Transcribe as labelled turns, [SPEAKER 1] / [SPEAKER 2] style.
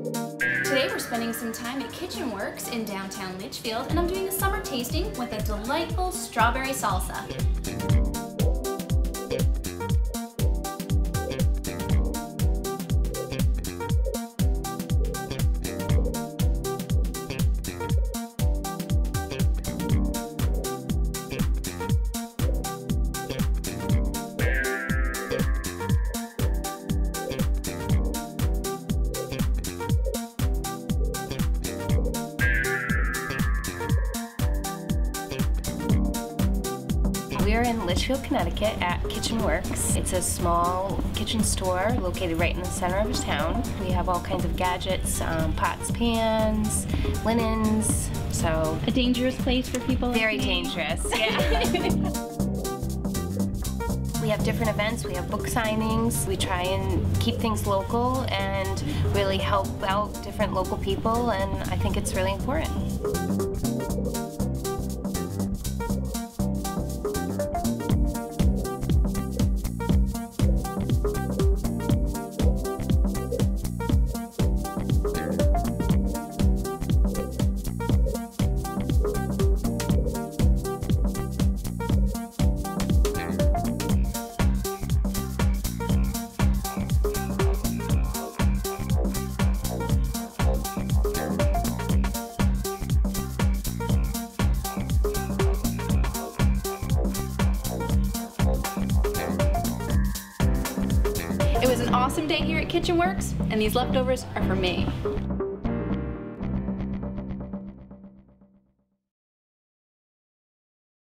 [SPEAKER 1] Today we're spending some time at Kitchenworks in downtown Litchfield, and I'm doing a summer tasting with a delightful strawberry salsa.
[SPEAKER 2] We're in Litchfield, Connecticut at Kitchenworks. It's a small kitchen store located right in the center of town. We have all kinds of gadgets, pots, pans, linens, so...
[SPEAKER 1] A dangerous place for people?
[SPEAKER 2] Very dangerous, yeah. We have different events, we have book signings. We try and keep things local and really help out different local people, and I think it's really important.
[SPEAKER 1] It was an awesome day here at Kitchenworks, and these leftovers are for me.